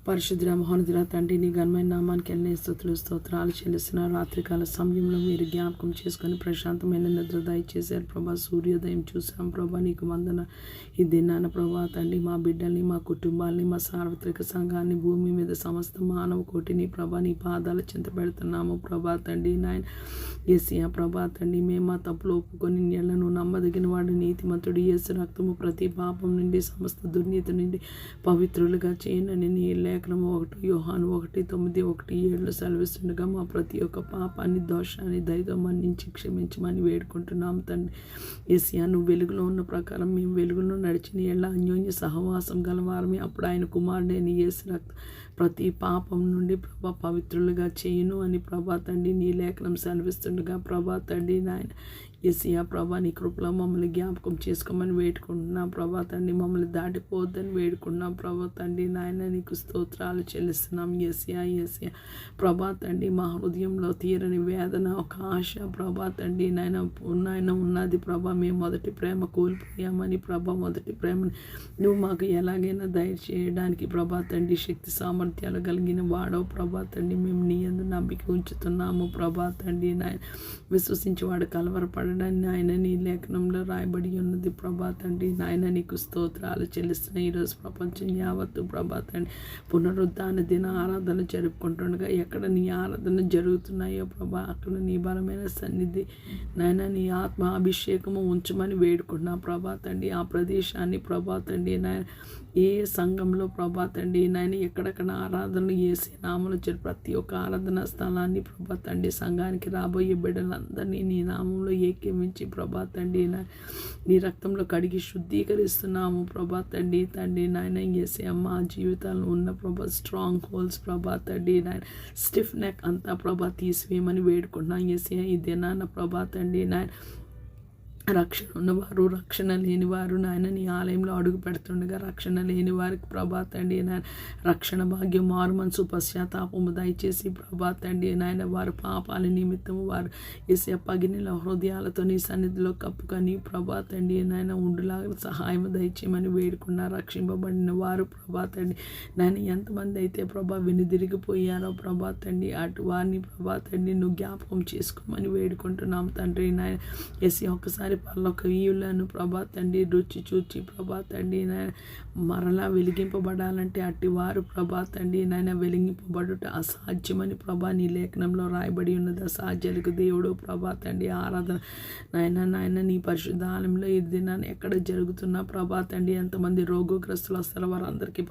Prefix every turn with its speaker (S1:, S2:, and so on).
S1: పరిశుద్ధ మహోన్నతుల తండ్రి నీ ఘనమైన నామానికి వెళ్ళిన స్తోత్రాలు చెల్లిస్తున్నారు. రాత్రికాల సమయంలో మీరు జ్ఞాపకం చేసుకొని ప్రశాంతమైన నిద్ర దయచేశారు ప్రభా. సూర్యోదయం చూసాం ప్రభా, నీకు వందన. ఈ దినాన ప్రభా తండ్రి మా బిడ్డల్ని, మా కుటుంబాల్ని, మా సార్వత్రిక సంఘాన్ని, భూమి మీద సమస్త మానవ కోటిని ప్రభా నీ పాదాల చింత పెడుతున్నాము ప్రభా తండ్రి. నాయన యేసయ్య ప్రభా తండ్రి, మేము మా తప్పులు ఒప్పుకొని నీళ్లను నమ్మదగిన వాడు నీతిమంతుడు యేసు రక్తము ప్రతి పాపం నుండి సమస్త దుర్నీతి నుండి పవిత్రులుగా చేయనని నీ లేఖనము 1 యోహాను 1:9-1:7 సెలవిస్తుండగా మా ప్రతి ఒక్క పాపాన్ని, దోషాన్ని దయతో మన్నించి క్షమించమని వేడుకుంటున్నాము తండ్రి. యేసయ్య నువ్వు వెలుగులో ఉన్న ప్రకారం మేము వెలుగులో నడిచిన ఎల్ల అన్యోన్య సహవాసం గలవారమే. అప్పుడు ఆయన కుమారుడైన యేసు రక్తం ప్రతి పాపం నుండి ప్రభా పవిత్రులుగా చేయును అని ప్రభా తండ్రి నీ లేఖనం సెలవిస్తుండగా ప్రభా తండ్రి నాయన యేసయ్య ప్రభా నీ కృపలో మమ్మల్ని జ్ఞాపకం చేసుకోమని వేడుకుంటున్నాం ప్రభా తండ్రి. మమ్మల్ని దాటిపోవద్దని వేడుకున్నాం ప్రభా తండ్రి. నాయన నీకు స్తోత్రాలు చెల్లిస్తున్నాం యేసయ్య ప్రభా తండ్రి. మా హృదయంలో తీరని వేదన, ఒక ఆశ ప్రభా తండ్రి నాయన ఉన్నది ప్రభా. మేము మొదటి ప్రేమ కోల్పోయామని ప్రభా, మొదటి ప్రేమని నువ్వు మాకు ఎలాగైనా దయచేయడానికి ప్రభా తండ్రి శక్తి సామర్థ్యాలు కలిగిన వాడవు ప్రభా తండ్రి. మేము నీ యందు నమ్మిక ఉంచుతున్నాము ప్రభా తండ్రి. నాయన విశ్వసించేవాడు కలవరపడడానికి నాయన నీ లేఖనంలో రాయబడి ఉన్నది ప్రభా తండ్రి. నాయన నీకు స్తోత్రాలు చెల్లిస్తున్నాయి. ఈరోజు ప్రపంచం యావత్తు ప్రభా తండ్రి పునరుద్ధాన దిన ఆరాధన జరుపుకుంటుండగా ఎక్కడ నీ ఆరాధన జరుగుతున్నాయో ప్రభా అక్కడ నీ బలమైన సన్నిధి నాయన నీ ఆత్మ అభిషేకము ఉంచమని వేడుకుంటున్నా ప్రభా తండ్రి. ఆ ప్రదేశాన్ని ప్రభా తండ్రి నాయన ఏ సంఘంలో ప్రభా తండ్రి నాయన ఎక్కడెక్కడ ఆరాధనలు ఏసే నామలు ప్రతి ఒక్క ఆరాధన స్థలాన్ని ప్రభా తండ్రి సంఘానికి రాబోయే బిడ్డలందరినీ నీ నామంలో ఏకీమించి ప్రభా తండ్రి నీ రక్తంలో కడిగి శుద్ధీకరిస్తున్నాము ప్రభా తండ్రి నాయన ఏసే మా జీవితాల్లో ఉన్న ప్రభా స్ట్రాంగ్ హోల్స్ ప్రభా తండ్రి నాయన స్టిఫ్ నెక్ అంతా ప్రభా తీసివేయమని వేడుకుంటున్నాం ఏసే. ఈ దినాన ప్రభా తండ్రి నాయన రక్షణ ఉన్నవారు, రక్షణ లేనివారు నాయన నీ ఆలయంలో అడుగు పెడుతుండగా రక్షణ లేని వారికి ప్రభా తండ్రి నాయన రక్షణ భాగ్యం, మారు మనసు, పశ్చాత్తాపము దయచేసి ప్రభా తండ్రి నాయన వారి పాపాల నిమిత్తము వారు ఏసే పగిలిన హృదయాలతో నీ సన్నిధిలో కప్పుకొని ప్రభా తండ్రి నాయన ఉండులాగా సహాయం దయచేయమని వేడుకున్న రక్షింపబడిన వారు ప్రభా తండ్రి నాయన ఎంతమంది అయితే ప్రభా వెనుదిరిగిపోయారో ప్రభా తండ్రి అటు వారిని ప్రభా తండ్రి నువ్వు జ్ఞాపకం చేసుకోమని వేడుకుంటున్నాం తండ్రి నాయన. ఏసీ ఒక్కసారి పర్లోక వీయులను ప్రభా తండ్రి రుచి చూచి ప్రభా తండ్రి నాయన మరలా వెలిగింపబడాలంటే అట్టి వారు ప్రభా తండ్రి నాయన వెలిగింపబడుట అసాధ్యమని ప్రభా నీ లేఖనంలో రాయబడి ఉన్నది. అసాధ్యాలకు దేవుడు ప్రభా తండ్రి ఆరాధన నాయన నీ పరిశుద్ధ ఆలయంలో ఈ దినాన్ని ఎక్కడ జరుగుతున్నా ప్రభా తండ్రి ఎంతమంది రోగగ్రస్తులు వస్తారో వారందరికీ